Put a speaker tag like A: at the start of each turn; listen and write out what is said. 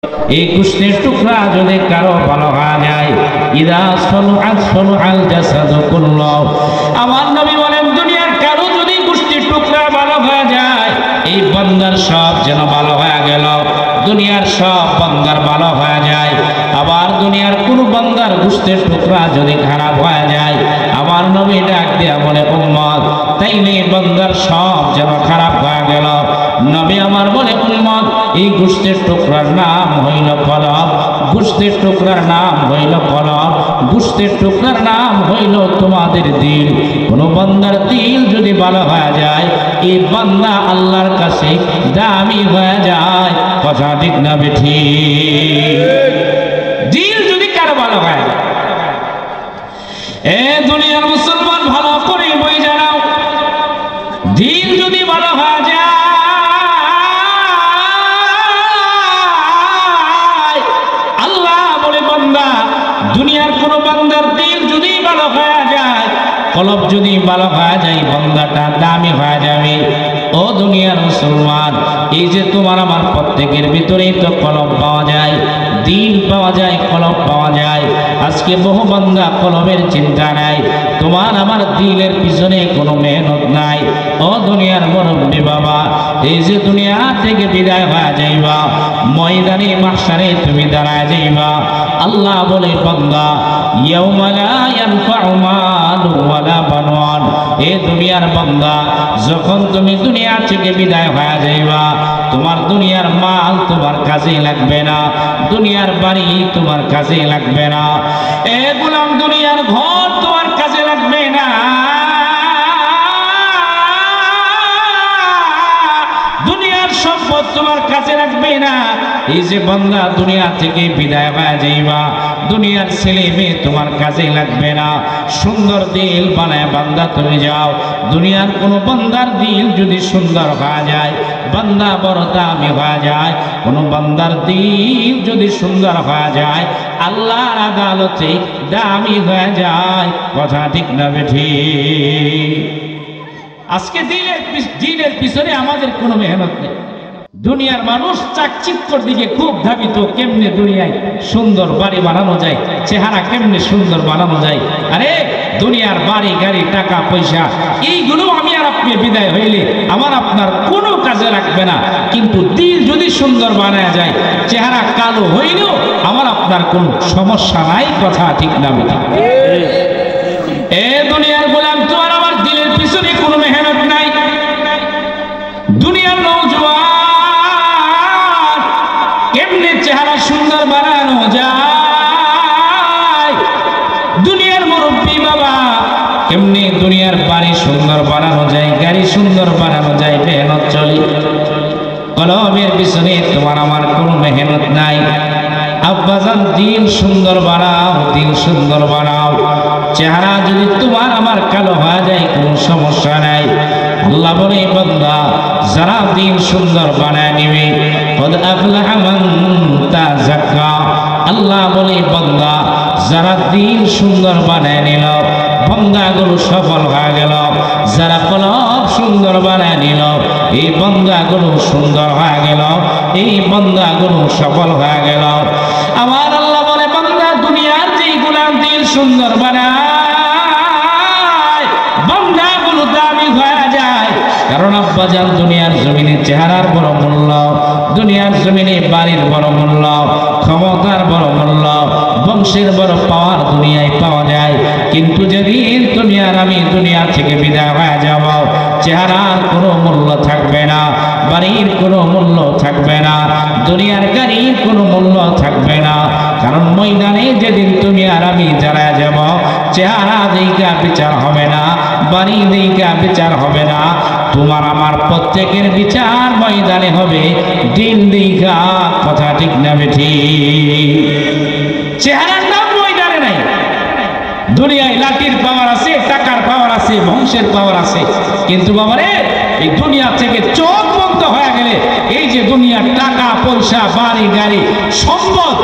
A: এই গোশতের টুকরা যদি কারো ভালো হয়ে যায়, ইদা সলুআত সলুআল জাসাদু কুল্লু। আমার নবী বলেন, দুনিয়ার কারো যদি গোশতের টুকরা ভালো হয়ে যায়, এই বান্দার সব যেন ভালো হয়ে গেল। দুনিয়ার সব বান্দার ভালো হয়ে যায়। আবার দুনিয়ার কোন বান্দার গোশতের টুকরা যদি খারাপ হয়ে যায়, আমার নবী ডাক দিয়া বলে, উম্মত তাইলে বান্দার সব যেন খারাপ হয়ে গেল। নবী আমার বলে, উম্মত এই গোশতের টুকরার নাম হইল কলব, গোশতের টুকরার নাম হইল কলব, গোশতের টুকরার নাম হইল তোমাদের দিল। কোন বান্দার দিল যদি ভালো হয়ে যায়, এই বান্দা আল্লাহর কাছে দামি হয়ে যায়। কথা ঠিক না বেঠি? দিল যদি কারো ভালো হয়, এ দুনিয়ার মুসলমান ভালো করে বই জানাও, দিল যদি ভালো হয়ে যায়, আল্লাহ বলে বান্দা, দুনিয়ার কোন বান্দার দিল যদি ভালো হয়ে যায়, কলব যদি ভালো হয়ে যায়, বান্দাটা দামি হয়ে যাবে। ও দুনিয়ার মুসলমান, এই যে তোমার আমার প্রত্যেকের ভিতরেই তো কলব পাওয়া যায়, দিল পাওয়া যায়, কলব পাওয়া যায়। আজকে বহু বান্দা কলবের চিন্তা নাই, তোমার আমার দিলের পিছনে কোনো মেহনত নাই। ও দুনিয়ার মুরব্বী বাবা, এই যে দুনিয়া থেকে বিদায় হয়ে যাইবা, ময়দানে মাহশারে তুমি দাঁড়ায় যাইবা। আল্লাহ বলে, বান্দা ইয়াউমা লা ইয়ানফাউ মালুন ওয়ালা বানুন। এ দুনিয়ার বান্দা, যখন তুমি দুনিয়া থেকে বিদায় হয়ে যাইবা, তোমার দুনিয়ার মাল তোমার কাজে লাগবে না, দুনিয়ার বাড়ি তোমার কাজে লাগবে না, এ গোলাম দুনিয়ার ঘর তোমার কাজে লাগবে না, দুনিয়ার সম্পদ তোমার কাজে লাগবে না। এই যে বান্দা দুনিয়া থেকে বিদায় হয়ে যাইবা, দুনিয়ার ছেলে মেয়ে তোমার কাজে লাগবে না। সুন্দর দিল বানায় বান্দা তুমি যাও। দুনিয়ার কোন বান্দার দিল যদি সুন্দর হয়ে যায়, বান্দা বড় দামি হয়ে যায়। কোন বান্দার দিল যদি সুন্দর হয়ে যায়, আল্লাহর আদালতে দামি হয়ে যায়। কথা ঠিক না বেঠি? আজকে দিলের পিছনে আমাদের কোনো মেহনত নেই। দুনিয়ার মানুষ চাকচিক্যর দিকে খুব ধাবিত, কেমনে দুনিয়ায় সুন্দর বাড়ি বানানো যায়, চেহারা কেমনে সুন্দর বানানো যায়। আরে দুনিয়ার বাড়ি গাড়ি টাকা পয়সা এইগুলো আমি আর আপনি বিদায় হইলে আমার আপনার কোনো কাজে রাখবে না, কিন্তু দিল যদি সুন্দর বানায় যায়, চেহারা কালো হইলেও আমার আপনার কোনো সমস্যা নাই। কথা ঠিক না বেঠি? এ দুনিয়ার গোলাম, তোমার আমার দিলের পিছনে কোনো মেহনত নাই। দুনিয়ার নওজোয়ান কেমনে চেহারা সুন্দর বানানো যায়, দুনিয়ার মুরব্বী বাবা কেমনে দুনিয়ার বাড়ি সুন্দর বানানো যায়, গাড়ি সুন্দর বানানো যায়, মেহনত চলে। কলমের পিছনে তোমার আমার কোনো মেহনত নাই। আব্বাজান, দিল সুন্দর বানাও, দিল সুন্দর বানাও। চেহারা যদি তোমার আমার কালো হয়ে যায়, কোনো সমস্যা নাই। আল্লাহ বলে, বান্দা যারা দিল সুন্দর বানায় নিবে, কদ আফলাহা মান তাযাক্কা। আল্লাহ বলে, বান্দা যারা দিল সুন্দর বানায় নিল, বান্দাগুলো সফল হয়ে গেল। যারা কলব সুন্দর বানায় নিল, এই বান্দাগুলো সুন্দর হয়ে গেল, এই বান্দাগুলো সফল হয়ে গেল। আমার আল্লাহ বলে, বান্দা দুনিয়ার যেই গোলাম দিল সুন্দর বানায়, বান্দাগুলো দামি হয়ে যায়। কারণ আব্বাজান, দুনিয়ার জমিনে চেহারার বড় মূল্য, দুনিয়ার জমিনে বাড়ির বড় মূল্য, ক্ষমতার বড় মূল্য, বংশের বড় পাওয়ার দুনিয়ায় পাওয়া যায়। কিন্তু যেদিন তুমি আর আমি দুনিয়া থেকে বিদায় হয়ে যাব, চেহারার কোনো মূল্য থাকবে না, বাড়ির কোনো মূল্য থাকবে না, দুনিয়ার গাড়ির কোনো মূল্য থাকবে না। কারণ ময়দানে যেদিন তুমি আর আমি যারা যাব, চেহারা দিকা বিচার হবে না, বাড়ি দিকা বিচার হবে না, তোমার আমার প্রত্যেকের বিচার ময়দানে হবে দিল দিকা। কথা ঠিক না বেঠি? চেহারার নাম ময়দানে নাই। দুনিয়ায় লাঠির পাওয়ার আছে, টাকার পাওয়ার আছে, বংশের পাওয়ার আছে, কিন্তু বাবারে এই দুনিয়া থেকে চোখ বন্ধ হয়ে গেলে, এই যে দুনিয়ার টাকা পয়সা বাড়ি গাড়ি সম্পদ